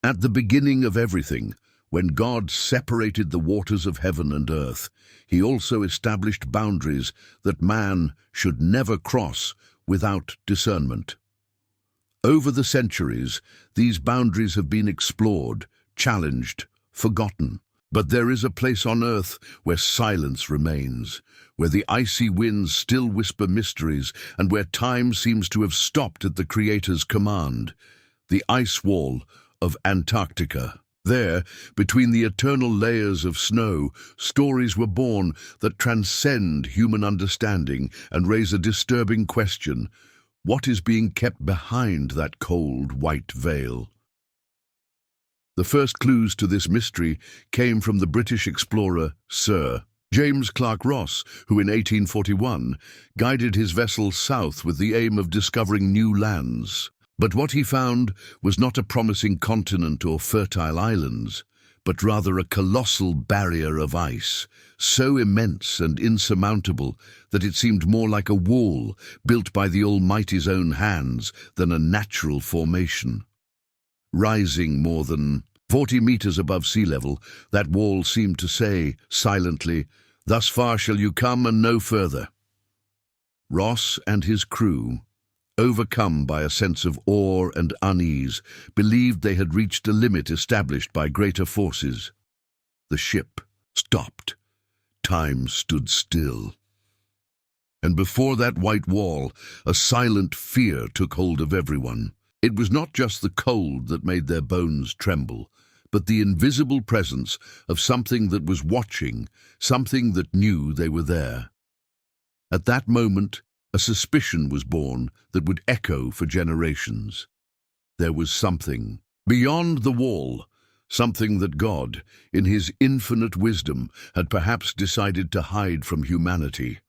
At the beginning of everything, when God separated the waters of heaven and earth, he also established boundaries that man should never cross without discernment. Over the centuries, these boundaries have been explored, challenged, forgotten. But there is a place on earth where silence remains, where the icy winds still whisper mysteries, and where time seems to have stopped at the Creator's command: the ice wall of Antarctica. There, between the eternal layers of snow, stories were born that transcend human understanding and raise a disturbing question: what is being kept behind that cold, white veil? The first clues to this mystery came from the British explorer Sir James Clark Ross, who in 1841 guided his vessel south with the aim of discovering new lands. But what he found was not a promising continent or fertile islands, but rather a colossal barrier of ice, so immense and insurmountable that it seemed more like a wall built by the Almighty's own hands than a natural formation. Rising more than 40 meters above sea level, that wall seemed to say, silently, "Thus far shall you come and no further." Ross and his crew, overcome by a sense of awe and unease, believed they had reached a limit established by greater forces. The ship stopped. Time stood still. And before that white wall, a silent fear took hold of everyone. It was not just the cold that made their bones tremble, but the invisible presence of something that was watching, something that knew they were there. At that moment, a suspicion was born that would echo for generations. There was something beyond the wall, something that God, in his infinite wisdom, had perhaps decided to hide from humanity.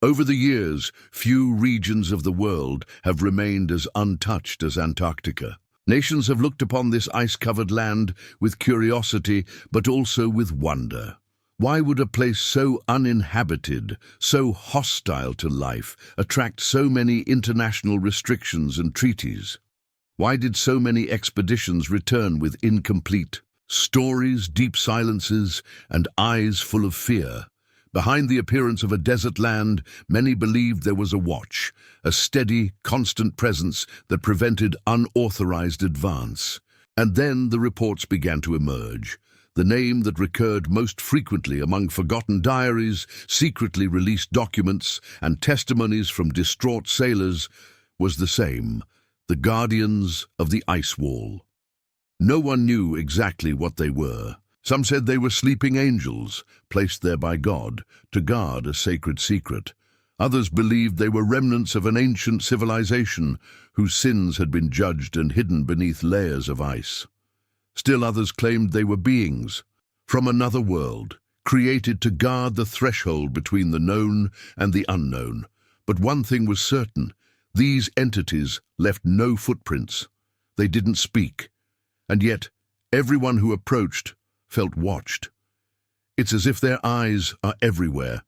Over the years, few regions of the world have remained as untouched as Antarctica. Nations have looked upon this ice-covered land with curiosity, but also with wonder. Why would a place so uninhabited, so hostile to life, attract so many international restrictions and treaties? Why did so many expeditions return with incomplete stories, deep silences, and eyes full of fear? Behind the appearance of a desert land, many believed there was a watch, a steady, constant presence that prevented unauthorized advance. And then the reports began to emerge. The name that recurred most frequently among forgotten diaries, secretly released documents, and testimonies from distraught sailors was the same: the guardians of the ice wall. No one knew exactly what they were. Some said they were sleeping angels, placed there by God to guard a sacred secret. Others believed they were remnants of an ancient civilization whose sins had been judged and hidden beneath layers of ice. Still others claimed they were beings from another world, created to guard the threshold between the known and the unknown. But one thing was certain: these entities left no footprints. They didn't speak. And yet, everyone who approached felt watched. It's as if their eyes are everywhere,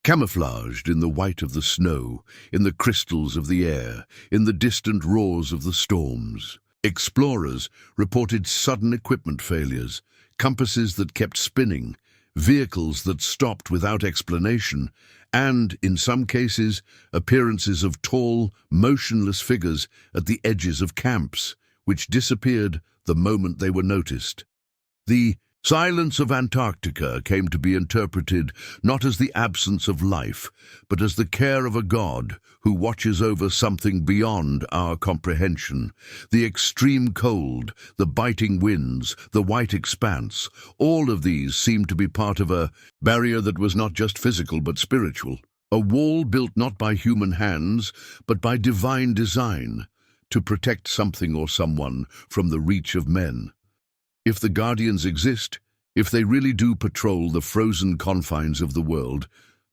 camouflaged in the white of the snow, in the crystals of the air, in the distant roars of the storms. Explorers reported sudden equipment failures, compasses that kept spinning, vehicles that stopped without explanation, and, in some cases, appearances of tall, motionless figures at the edges of camps, which disappeared the moment they were noticed. The silence of Antarctica came to be interpreted not as the absence of life, but as the care of a God who watches over something beyond our comprehension. The extreme cold, the biting winds, the white expanse, all of these seemed to be part of a barrier that was not just physical but spiritual. A wall built not by human hands, but by divine design, to protect something or someone from the reach of men. If the guardians exist, if they really do patrol the frozen confines of the world,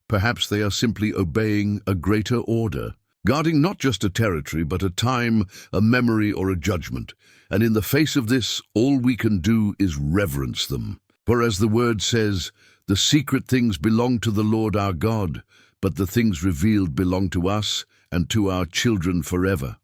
perhaps they are simply obeying a greater order, guarding not just a territory, but a time, a memory, or a judgment. And in the face of this, all we can do is reverence them. For as the word says, the secret things belong to the Lord our God, but the things revealed belong to us and to our children forever.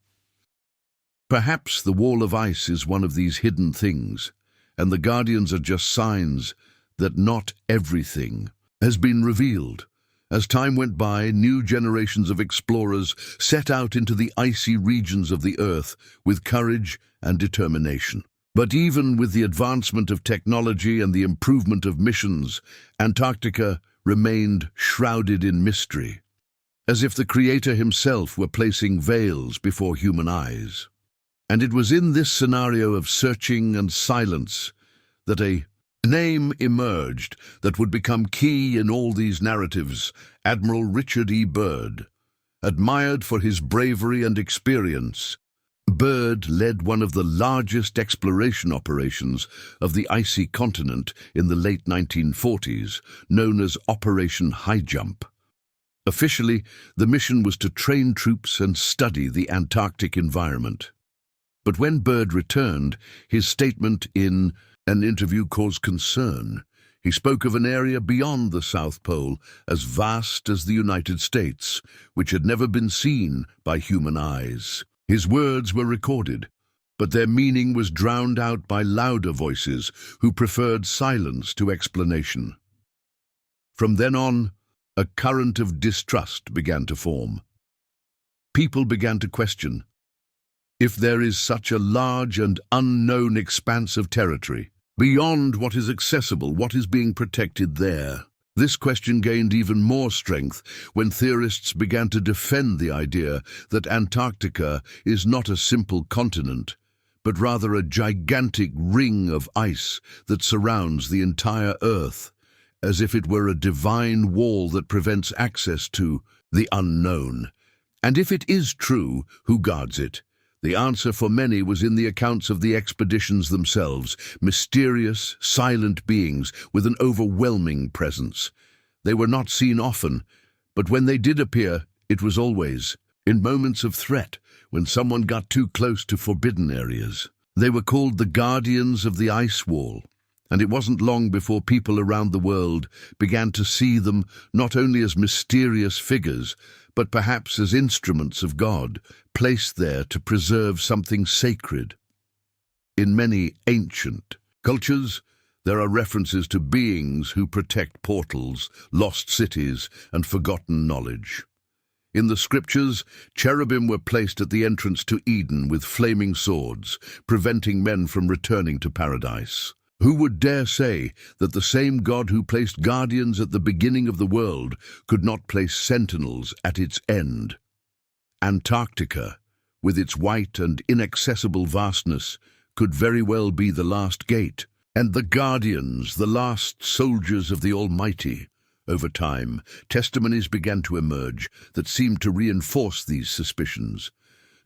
Perhaps the wall of ice is one of these hidden things, and the guardians are just signs that not everything has been revealed. As time went by, new generations of explorers set out into the icy regions of the Earth with courage and determination. But even with the advancement of technology and the improvement of missions, Antarctica remained shrouded in mystery, as if the Creator himself were placing veils before human eyes. And it was in this scenario of searching and silence that a name emerged that would become key in all these narratives: Admiral Richard E. Byrd. Admired for his bravery and experience, Byrd led one of the largest exploration operations of the icy continent in the late 1940s, known as Operation Highjump. Officially, the mission was to train troops and study the Antarctic environment. But when Byrd returned, his statement in an interview caused concern. He spoke of an area beyond the South Pole as vast as the United States, which had never been seen by human eyes. His words were recorded, but their meaning was drowned out by louder voices who preferred silence to explanation. From then on, a current of distrust began to form. People began to question, if there is such a large and unknown expanse of territory, beyond what is accessible, what is being protected there? This question gained even more strength when theorists began to defend the idea that Antarctica is not a simple continent, but rather a gigantic ring of ice that surrounds the entire Earth, as if it were a divine wall that prevents access to the unknown. And if it is true, who guards it? The answer for many was in the accounts of the expeditions themselves, mysterious, silent beings with an overwhelming presence. They were not seen often, but when they did appear, it was always in moments of threat, when someone got too close to forbidden areas. They were called the guardians of the ice wall, and it wasn't long before people around the world began to see them not only as mysterious figures, but perhaps as instruments of God, placed there to preserve something sacred. In many ancient cultures, there are references to beings who protect portals, lost cities, and forgotten knowledge. In the scriptures, cherubim were placed at the entrance to Eden with flaming swords, preventing men from returning to paradise. Who would dare say that the same God who placed guardians at the beginning of the world could not place sentinels at its end? Antarctica, with its white and inaccessible vastness, could very well be the last gate, and the guardians, the last soldiers of the Almighty. Over time, testimonies began to emerge that seemed to reinforce these suspicions.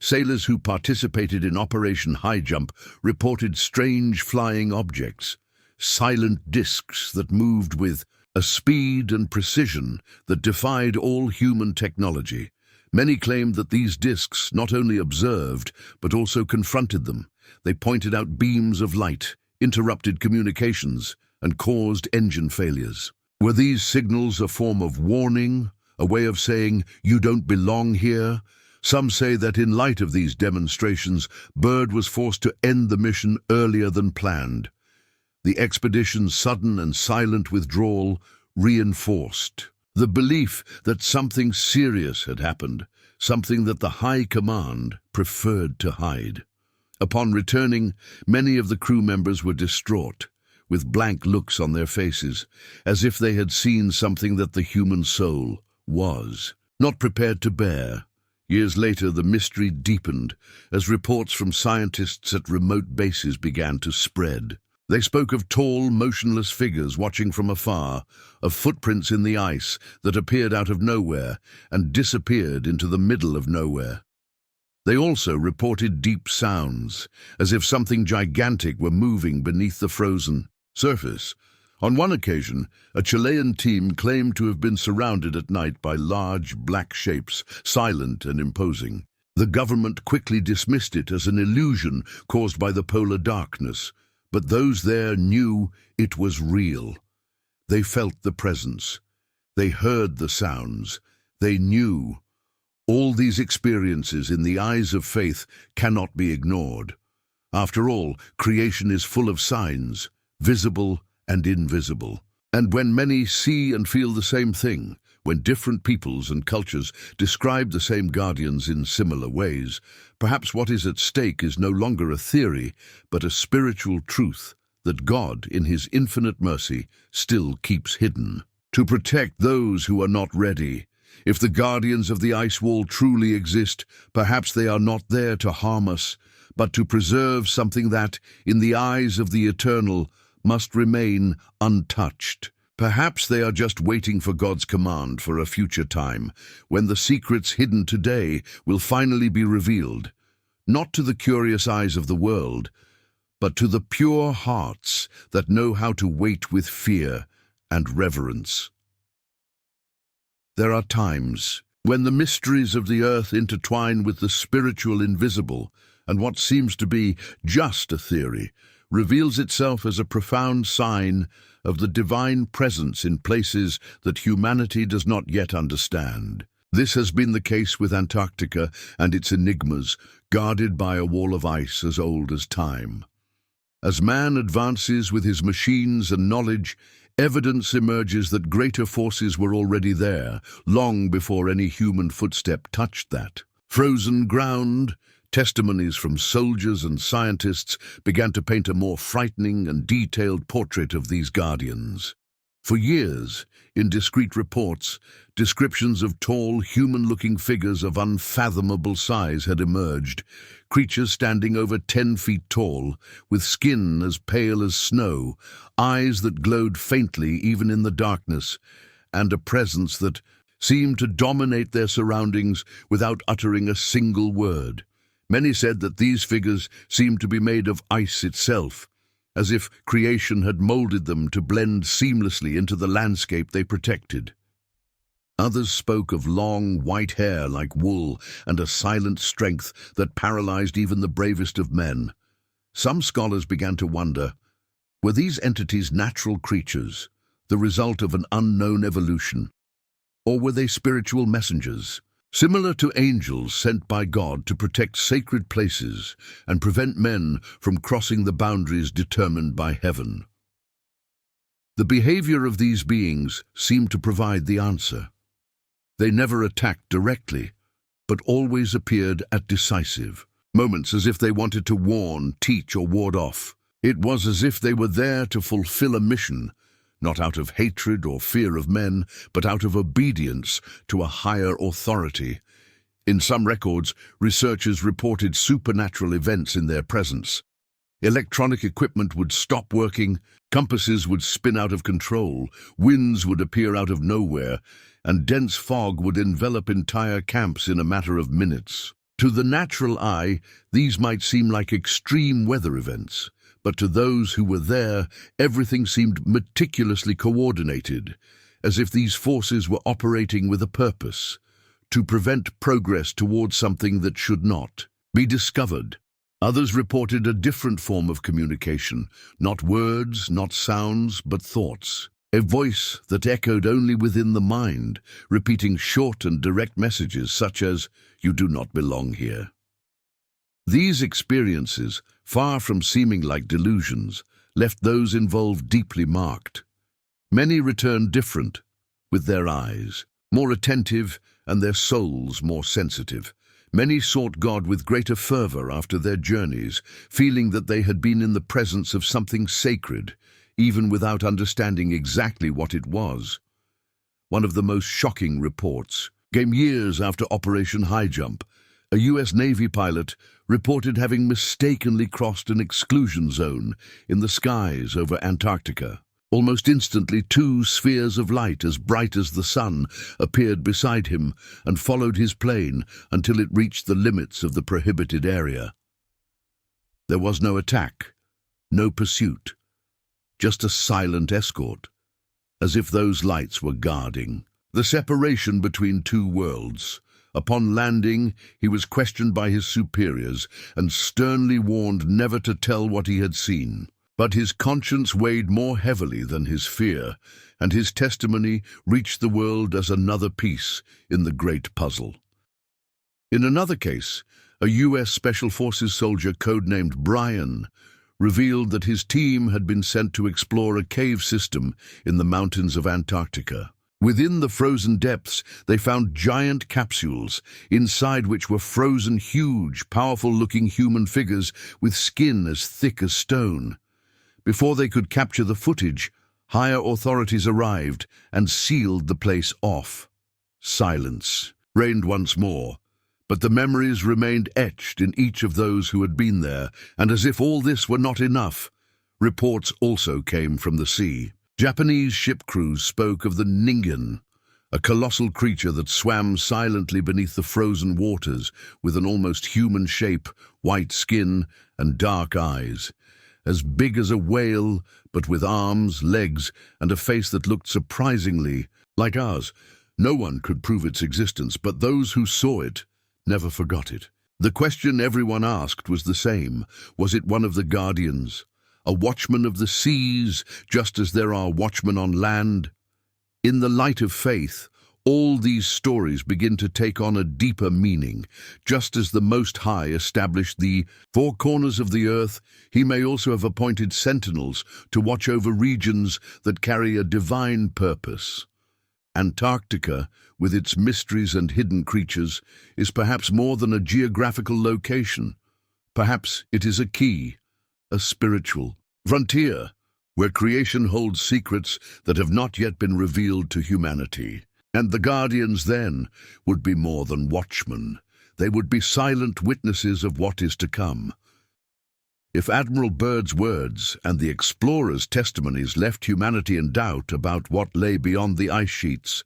Sailors who participated in Operation Highjump reported strange flying objects, silent discs that moved with a speed and precision that defied all human technology. Many claimed that these discs not only observed, but also confronted them. They pointed out beams of light, interrupted communications, and caused engine failures. Were these signals a form of warning, a way of saying, "You don't belong here"? Some say that in light of these demonstrations, Byrd was forced to end the mission earlier than planned. The expedition's sudden and silent withdrawal reinforced the belief that something serious had happened, something that the High Command preferred to hide. Upon returning, many of the crew members were distraught, with blank looks on their faces, as if they had seen something that the human soul was not prepared to bear. Years later, the mystery deepened as reports from scientists at remote bases began to spread. They spoke of tall, motionless figures watching from afar, of footprints in the ice that appeared out of nowhere and disappeared into the middle of nowhere. They also reported deep sounds, as if something gigantic were moving beneath the frozen surface. On one occasion, a Chilean team claimed to have been surrounded at night by large black shapes, silent and imposing. The government quickly dismissed it as an illusion caused by the polar darkness, but those there knew it was real. They felt the presence. They heard the sounds. They knew All these experiences in the eyes of faith cannot be ignored. After all, creation is full of signs, visible and invisible. And when many see and feel the same thing, when different peoples and cultures describe the same guardians in similar ways, perhaps what is at stake is no longer a theory, but a spiritual truth that God, in his infinite mercy, still keeps hidden. To protect those who are not ready. If the guardians of the ice wall truly exist, perhaps they are not there to harm us, but to preserve something that, in the eyes of the eternal, must remain untouched. Perhaps they are just waiting for God's command for a future time, when the secrets hidden today will finally be revealed, not to the curious eyes of the world, but to the pure hearts that know how to wait with fear and reverence. There are times when the mysteries of the earth intertwine with the spiritual invisible, and what seems to be just a theory reveals itself as a profound sign of the divine presence in places that humanity does not yet understand. This has been the case with Antarctica and its enigmas, guarded by a wall of ice as old as time. As man advances with his machines and knowledge, evidence emerges that greater forces were already there, long before any human footstep touched that. Frozen ground, testimonies from soldiers and scientists began to paint a more frightening and detailed portrait of these guardians. For years, in discreet reports, descriptions of tall, human-looking figures of unfathomable size had emerged, creatures standing over 10 feet tall, with skin as pale as snow, eyes that glowed faintly even in the darkness, and a presence that seemed to dominate their surroundings without uttering a single word. Many said that these figures seemed to be made of ice itself, as if creation had molded them to blend seamlessly into the landscape they protected. Others spoke of long, white hair like wool and a silent strength that paralyzed even the bravest of men. Some scholars began to wonder, were these entities natural creatures, the result of an unknown evolution? Or were they spiritual messengers, similar to angels sent by God to protect sacred places and prevent men from crossing the boundaries determined by heaven? The behavior of these beings seemed to provide the answer. They never attacked directly, but always appeared at decisive moments, as if they wanted to warn, teach, or ward off. It was as if they were there to fulfill a mission, not out of hatred or fear of men, but out of obedience to a higher authority. In some records, researchers reported supernatural events in their presence. Electronic equipment would stop working, compasses would spin out of control, winds would appear out of nowhere, and dense fog would envelop entire camps in a matter of minutes. To the natural eye, these might seem like extreme weather events, but to those who were there, everything seemed meticulously coordinated, as if these forces were operating with a purpose, to prevent progress towards something that should not be discovered. Others reported a different form of communication, not words, not sounds, but thoughts. A voice that echoed only within the mind, repeating short and direct messages such as, "You do not belong here." These experiences, far from seeming like delusions, left those involved deeply marked. Many returned different, with their eyes more attentive and their souls more sensitive. Many sought God with greater fervor after their journeys, feeling that they had been in the presence of something sacred, even without understanding exactly what it was. One of the most shocking reports came years after Operation Highjump. A U.S. Navy pilot reported having mistakenly crossed an exclusion zone in the skies over Antarctica. Almost instantly, 2 spheres of light as bright as the sun appeared beside him and followed his plane until it reached the limits of the prohibited area. There was no attack, no pursuit, just a silent escort, as if those lights were guarding the separation between 2 worlds. Upon landing, he was questioned by his superiors and sternly warned never to tell what he had seen. But his conscience weighed more heavily than his fear, and his testimony reached the world as another piece in the great puzzle. In another case, a U.S. Special Forces soldier codenamed Brian revealed that his team had been sent to explore a cave system in the mountains of Antarctica. Within the frozen depths, they found giant capsules, inside which were frozen huge, powerful-looking human figures with skin as thick as stone. Before they could capture the footage, higher authorities arrived and sealed the place off. Silence reigned once more, but the memories remained etched in each of those who had been there, and as if all this were not enough, reports also came from the sea. Japanese ship crews spoke of the Ningen, a colossal creature that swam silently beneath the frozen waters with an almost human shape, white skin, and dark eyes. As big as a whale, but with arms, legs, and a face that looked surprisingly like ours. No one could prove its existence, but those who saw it never forgot it. The question everyone asked was the same. Was it one of the Guardians? A watchman of the seas, just as there are watchmen on land? In the light of faith, all these stories begin to take on a deeper meaning. Just as the Most High established the four corners of the earth, he may also have appointed sentinels to watch over regions that carry a divine purpose. Antarctica, with its mysteries and hidden creatures, is perhaps more than a geographical location. Perhaps it is a key, a spiritual frontier, where creation holds secrets that have not yet been revealed to humanity. And the Guardians then would be more than watchmen. They would be silent witnesses of what is to come. If Admiral Byrd's words and the explorers' testimonies left humanity in doubt about what lay beyond the ice sheets,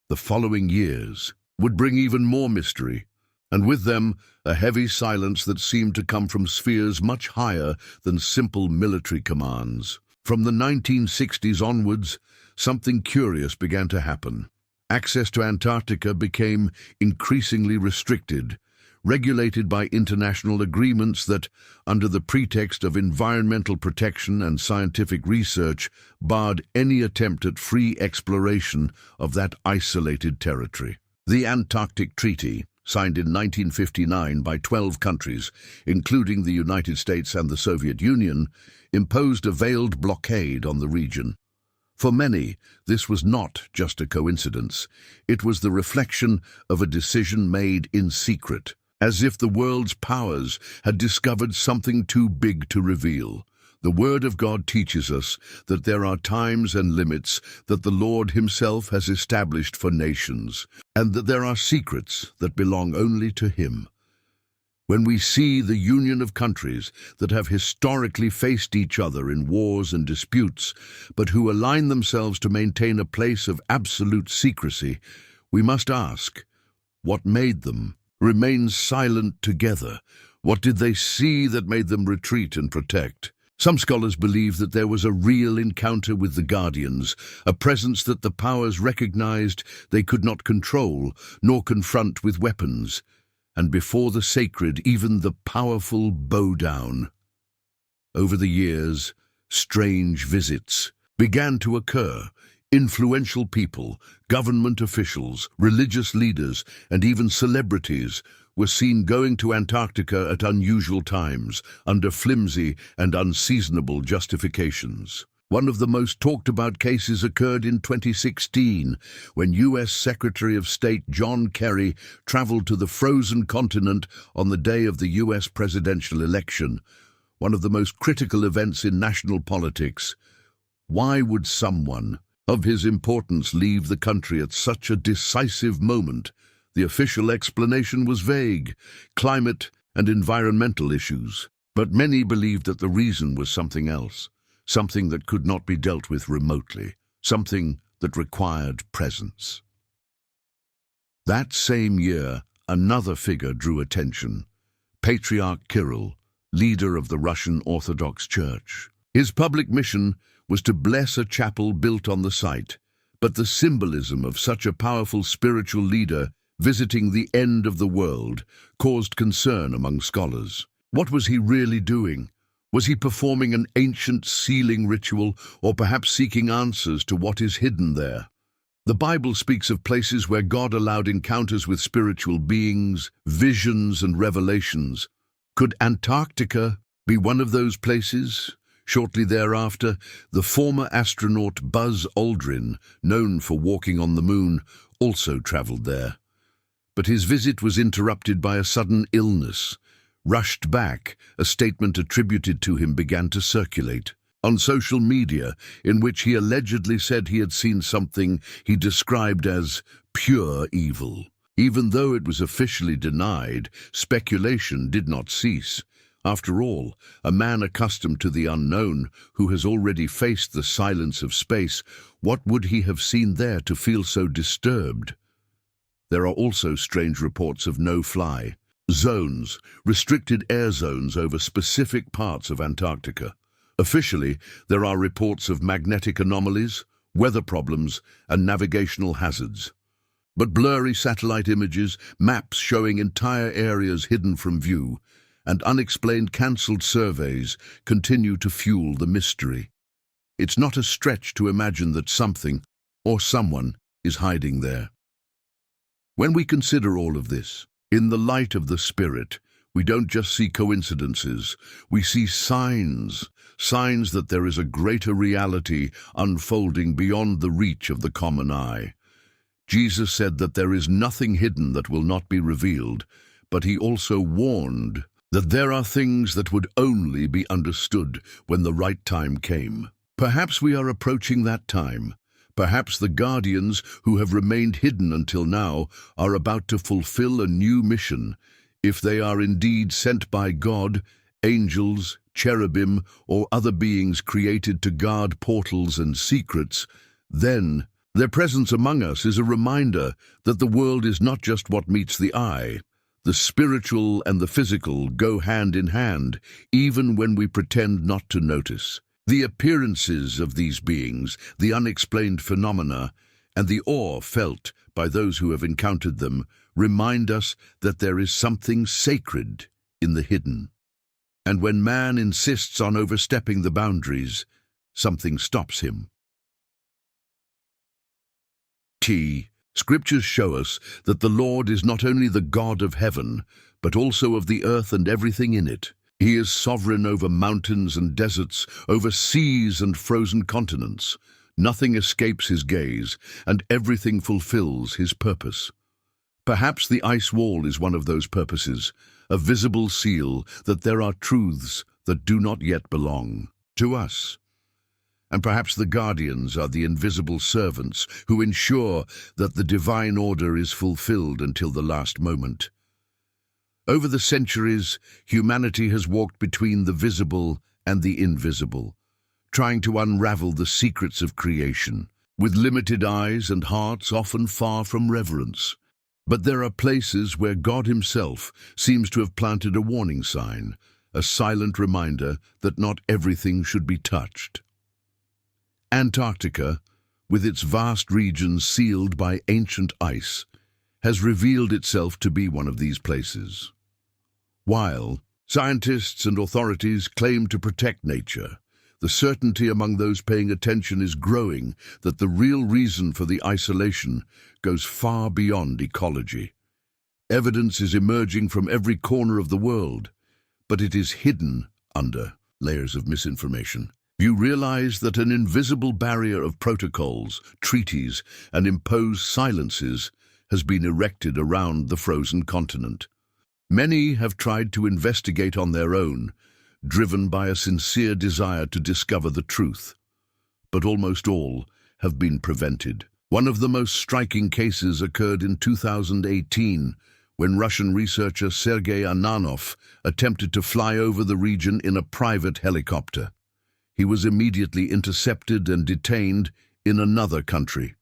the following years would bring even more mystery, and with them a heavy silence that seemed to come from spheres much higher than simple military commands. From the 1960s onwards, something curious began to happen. Access to Antarctica became increasingly restricted, regulated by international agreements that, under the pretext of environmental protection and scientific research, barred any attempt at free exploration of that isolated territory. The Antarctic Treaty, signed in 1959 by 12 countries, including the United States and the Soviet Union, imposed a veiled blockade on the region. For many, this was not just a coincidence. It was the reflection of a decision made in secret, as if the world's powers had discovered something too big to reveal. The Word of God teaches us that there are times and limits that the Lord Himself has established for nations, and that there are secrets that belong only to Him. When we see the union of countries that have historically faced each other in wars and disputes, but who align themselves to maintain a place of absolute secrecy, we must ask, what made them remain silent together? What did they see that made them retreat and protect? Some scholars believe that there was a real encounter with the Guardians, a presence that the powers recognized they could not control nor confront with weapons, and before the sacred, even the powerful, bow down. Over the years, strange visits began to occur. Influential people, government officials, religious leaders, and even celebrities were seen going to Antarctica at unusual times, under flimsy and unseasonable justifications. One of the most talked-about cases occurred in 2016, when U.S. Secretary of State John Kerry traveled to the frozen continent on the day of the U.S. presidential election, one of the most critical events in national politics. Why would someone of his importance leave the country at such a decisive moment? The official explanation was vague: climate and environmental issues. But many believed that the reason was something else, something that could not be dealt with remotely, something that required presence. That same year, another figure drew attention: Patriarch Kirill, leader of the Russian Orthodox Church. His public mission was to bless a chapel built on the site, but the symbolism of such a powerful spiritual leader visiting the end of the world caused concern among scholars. What was he really doing? Was he performing an ancient sealing ritual, or perhaps seeking answers to what is hidden there? The Bible speaks of places where God allowed encounters with spiritual beings, visions and revelations. Could Antarctica be one of those places? Shortly thereafter, the former astronaut Buzz Aldrin, known for walking on the moon, also traveled there. But his visit was interrupted by a sudden illness. Rushed back, a statement attributed to him began to circulate on social media, in which he allegedly said he had seen something he described as pure evil. Even though it was officially denied, speculation did not cease. After all, a man accustomed to the unknown, who has already faced the silence of space, what would he have seen there to feel so disturbed? There are also strange reports of no-fly zones, restricted air zones over specific parts of Antarctica. Officially, there are reports of magnetic anomalies, weather problems, and navigational hazards. But blurry satellite images, maps showing entire areas hidden from view, and unexplained cancelled surveys continue to fuel the mystery. It's not a stretch to imagine that something, or someone, is hiding there. When we consider all of this, in the light of the Spirit, we don't just see coincidences, we see signs that there is a greater reality unfolding beyond the reach of the common eye. Jesus said that there is nothing hidden that will not be revealed, but he also warned that there are things that would only be understood when the right time came. Perhaps we are approaching that time. Perhaps the guardians who have remained hidden until now are about to fulfill a new mission. If they are indeed sent by God, angels, cherubim, or other beings created to guard portals and secrets, then their presence among us is a reminder that the world is not just what meets the eye. The spiritual and the physical go hand in hand, even when we pretend not to notice. The appearances of these beings, the unexplained phenomena, and the awe felt by those who have encountered them remind us that there is something sacred in the hidden. And when man insists on overstepping the boundaries, something stops him. Scriptures show us that the Lord is not only the God of heaven, but also of the earth and everything in it. He is sovereign over mountains and deserts, over seas and frozen continents. Nothing escapes his gaze, and everything fulfills his purpose. Perhaps the ice wall is one of those purposes, a visible seal that there are truths that do not yet belong to us. And perhaps the guardians are the invisible servants who ensure that the divine order is fulfilled until the last moment. Over the centuries, humanity has walked between the visible and the invisible, trying to unravel the secrets of creation, with limited eyes and hearts often far from reverence. But there are places where God himself seems to have planted a warning sign, a silent reminder that not everything should be touched. Antarctica, with its vast regions sealed by ancient ice, has revealed itself to be one of these places. While scientists and authorities claim to protect nature, the certainty among those paying attention is growing that the real reason for the isolation goes far beyond ecology. Evidence is emerging from every corner of the world, but it is hidden under layers of misinformation. You realize that an invisible barrier of protocols, treaties, and imposed silences has been erected around the frozen continent. Many have tried to investigate on their own, driven by a sincere desire to discover the truth. But almost all have been prevented. One of the most striking cases occurred in 2018, when Russian researcher Sergei Ananov attempted to fly over the region in a private helicopter. He was immediately intercepted and detained in another country,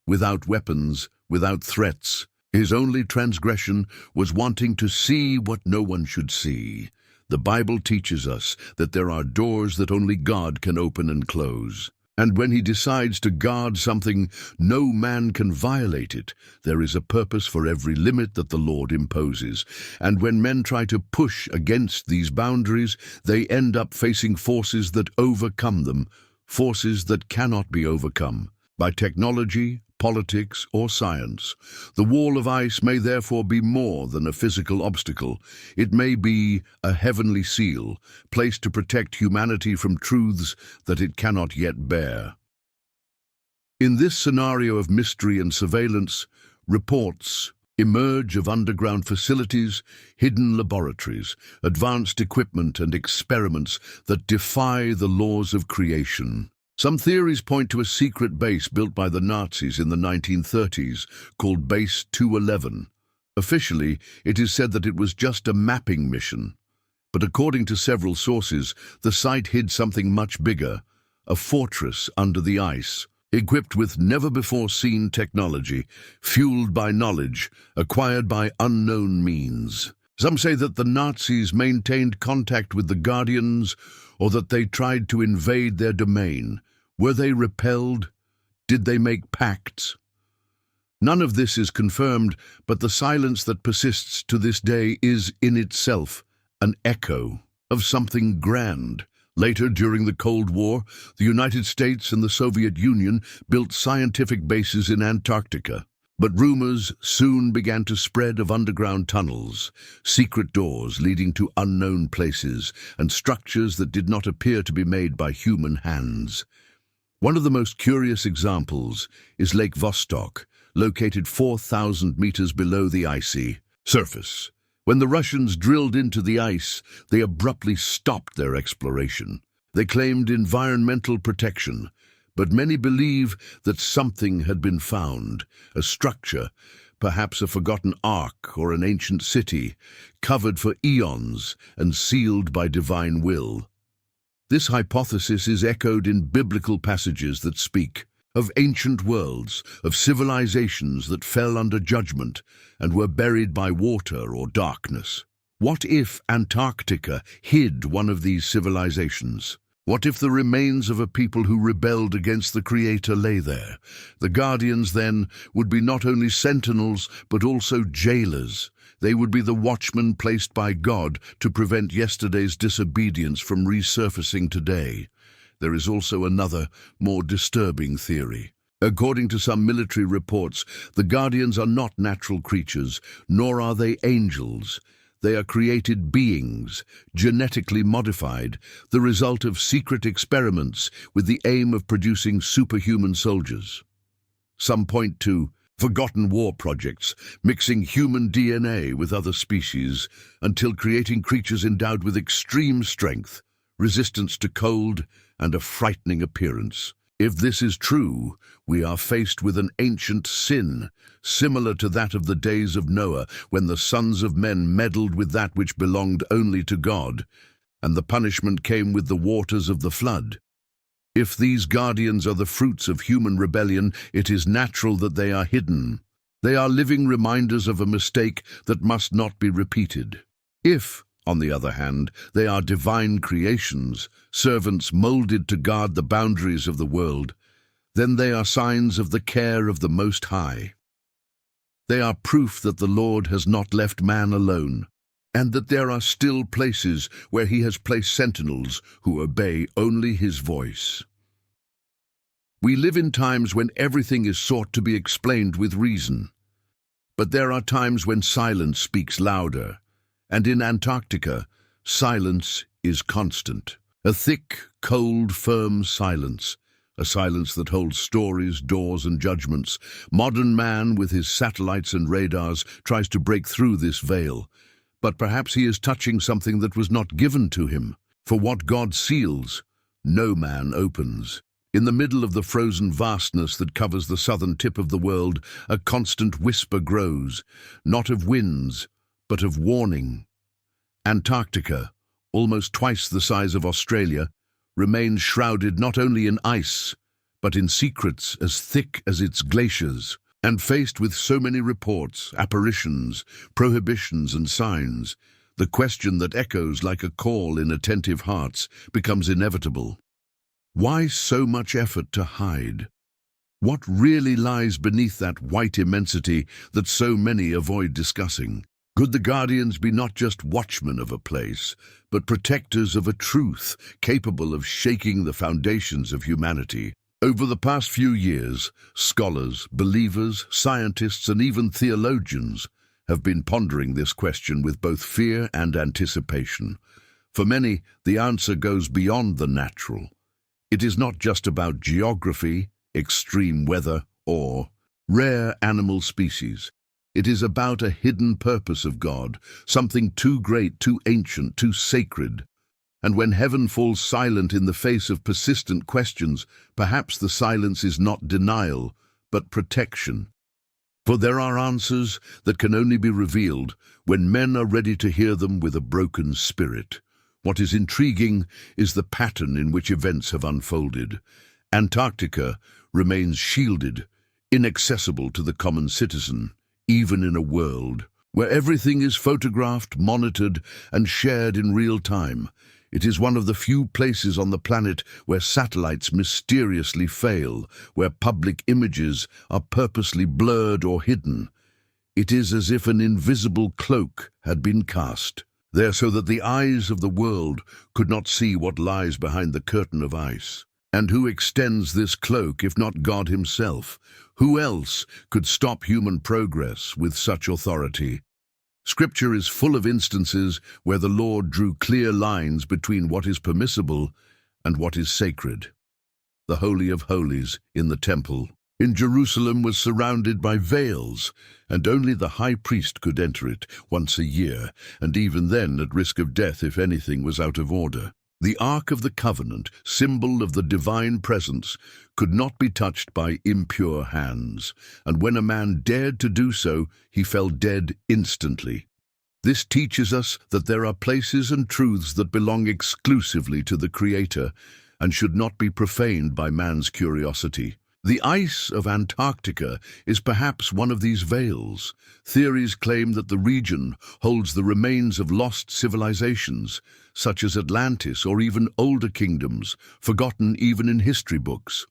without weapons, without threats. His only transgression was wanting to see what no one should see. The Bible teaches us that there are doors that only God can open and close. And when he decides to guard something, no man can violate it. There is a purpose for every limit that the Lord imposes. And when men try to push against these boundaries, they end up facing forces that overcome them, forces that cannot be overcome by technology, politics, or science. The wall of ice may therefore be more than a physical obstacle. It may be a heavenly seal, placed to protect humanity from truths that it cannot yet bear. In this scenario of mystery and surveillance, reports emerge of underground facilities, hidden laboratories, advanced equipment and experiments that defy the laws of creation. Some theories point to a secret base built by the Nazis in the 1930s called Base 211. Officially, it is said that it was just a mapping mission. But according to several sources, the site hid something much bigger, a fortress under the ice, equipped with never-before-seen technology, fueled by knowledge, acquired by unknown means. Some say that the Nazis maintained contact with the Guardians, or that they tried to invade their domain. Were they repelled? Did they make pacts? None of this is confirmed, but the silence that persists to this day is, in itself, an echo of something grand. Later, during the Cold War, the United States and the Soviet Union built scientific bases in Antarctica. But rumors soon began to spread of underground tunnels, secret doors leading to unknown places, and structures that did not appear to be made by human hands. One of the most curious examples is Lake Vostok, located 4,000 meters below the icy surface. When the Russians drilled into the ice, they abruptly stopped their exploration. They claimed environmental protection, but many believe that something had been found, a structure, perhaps a forgotten ark or an ancient city, covered for eons and sealed by divine will. This hypothesis is echoed in biblical passages that speak of ancient worlds, of civilizations that fell under judgment and were buried by water or darkness. What if Antarctica hid one of these civilizations? What if the remains of a people who rebelled against the Creator lay there? The Guardians, then, would be not only sentinels, but also jailers. They would be the watchmen placed by God to prevent yesterday's disobedience from resurfacing today. There is also another, more disturbing theory. According to some military reports, the Guardians are not natural creatures, nor are they angels. They are created beings, genetically modified, the result of secret experiments with the aim of producing superhuman soldiers. Some point to forgotten war projects, mixing human DNA with other species until creating creatures endowed with extreme strength, resistance to cold, and a frightening appearance. If this is true, we are faced with an ancient sin, similar to that of the days of Noah, when the sons of men meddled with that which belonged only to God, and the punishment came with the waters of the flood. If these guardians are the fruits of human rebellion, it is natural that they are hidden. They are living reminders of a mistake that must not be repeated. If, on the other hand, they are divine creations, servants molded to guard the boundaries of the world, then they are signs of the care of the Most High. They are proof that the Lord has not left man alone, and that there are still places where he has placed sentinels who obey only his voice. We live in times when everything is sought to be explained with reason. But there are times when silence speaks louder, and in Antarctica, silence is constant. A thick, cold, firm silence, a silence that holds stories, doors, and judgments. Modern man, with his satellites and radars, tries to break through this veil. But perhaps he is touching something that was not given to him. For what God seals, no man opens. In the middle of the frozen vastness that covers the southern tip of the world, a constant whisper grows, not of winds, but of warning. Antarctica, almost twice the size of Australia, remains shrouded not only in ice, but in secrets as thick as its glaciers. And faced with so many reports, apparitions, prohibitions, and signs, the question that echoes like a call in attentive hearts becomes inevitable. Why so much effort to hide? What really lies beneath that white immensity that so many avoid discussing? Could the Guardians be not just watchmen of a place, but protectors of a truth capable of shaking the foundations of humanity? Over the past few years, scholars, believers, scientists, and even theologians have been pondering this question with both fear and anticipation. For many, the answer goes beyond the natural. It is not just about geography, extreme weather, or rare animal species. It is about a hidden purpose of God, something too great, too ancient, too sacred. And when heaven falls silent in the face of persistent questions, perhaps the silence is not denial, but protection. For there are answers that can only be revealed when men are ready to hear them with a broken spirit. What is intriguing is the pattern in which events have unfolded. Antarctica remains shielded, inaccessible to the common citizen, even in a world where everything is photographed, monitored, and shared in real time. It is one of the few places on the planet where satellites mysteriously fail, where public images are purposely blurred or hidden. It is as if an invisible cloak had been cast there so that the eyes of the world could not see what lies behind the curtain of ice. And who extends this cloak if not God himself? Who else could stop human progress with such authority? Scripture is full of instances where the Lord drew clear lines between what is permissible and what is sacred. The Holy of Holies in the temple in Jerusalem was surrounded by veils, and only the high priest could enter it once a year, and even then at risk of death if anything was out of order. The Ark of the Covenant, symbol of the divine presence, could not be touched by impure hands, and when a man dared to do so, he fell dead instantly. This teaches us that there are places and truths that belong exclusively to the Creator and should not be profaned by man's curiosity. The ice of Antarctica is perhaps one of these veils. Theories claim that the region holds the remains of lost civilizations, such as Atlantis or even older kingdoms, forgotten even in history books.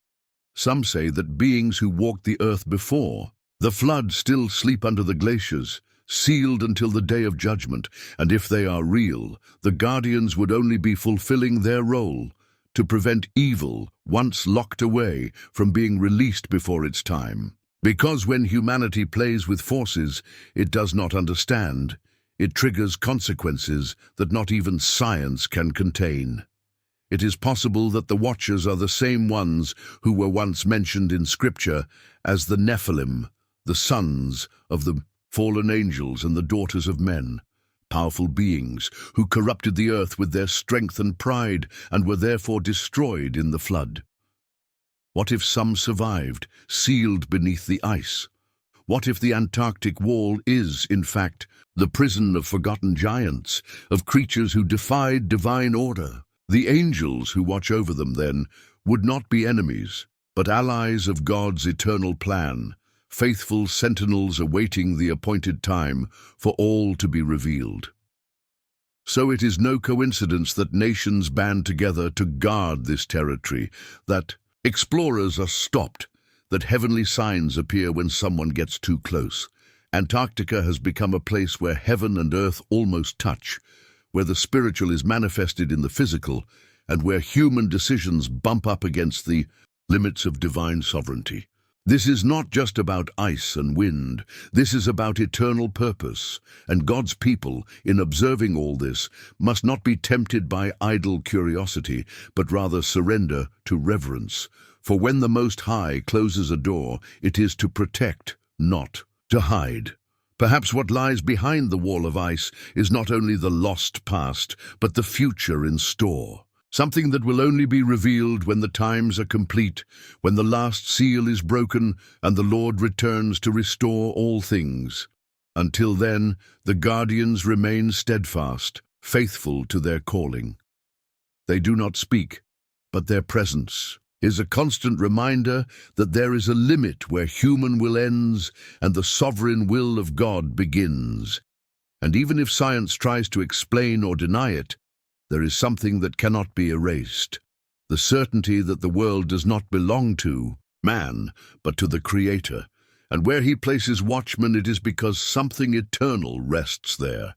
Some say that beings who walked the earth before the flood still sleep under the glaciers, sealed until the day of judgment, and if they are real, the guardians would only be fulfilling their role to prevent evil, once locked away, from being released before its time. Because when humanity plays with forces it does not understand, it triggers consequences that not even science can contain. It is possible that the Watchers are the same ones who were once mentioned in Scripture as the Nephilim, the sons of the fallen angels and the daughters of men. Powerful beings who corrupted the earth with their strength and pride and were therefore destroyed in the flood. What if some survived, sealed beneath the ice? What if the Antarctic wall is, in fact, the prison of forgotten giants, of creatures who defied divine order? The angels who watch over them, then, would not be enemies, but allies of God's eternal plan, faithful sentinels awaiting the appointed time for all to be revealed. So it is no coincidence that nations band together to guard this territory, that explorers are stopped, that heavenly signs appear when someone gets too close. Antarctica has become a place where heaven and earth almost touch, where the spiritual is manifested in the physical, and where human decisions bump up against the limits of divine sovereignty. This is not just about ice and wind. This is about eternal purpose, and God's people, in observing all this, must not be tempted by idle curiosity, but rather surrender to reverence. For when the Most High closes a door, it is to protect, not to hide. Perhaps what lies behind the wall of ice is not only the lost past, but the future in store. Something that will only be revealed when the times are complete, when the last seal is broken and the Lord returns to restore all things. Until then, the guardians remain steadfast, faithful to their calling. They do not speak, but their presence is a constant reminder that there is a limit where human will ends and the sovereign will of God begins. And even if science tries to explain or deny it, there is something that cannot be erased, the certainty that the world does not belong to man, but to the Creator. And where he places watchmen, it is because something eternal rests there.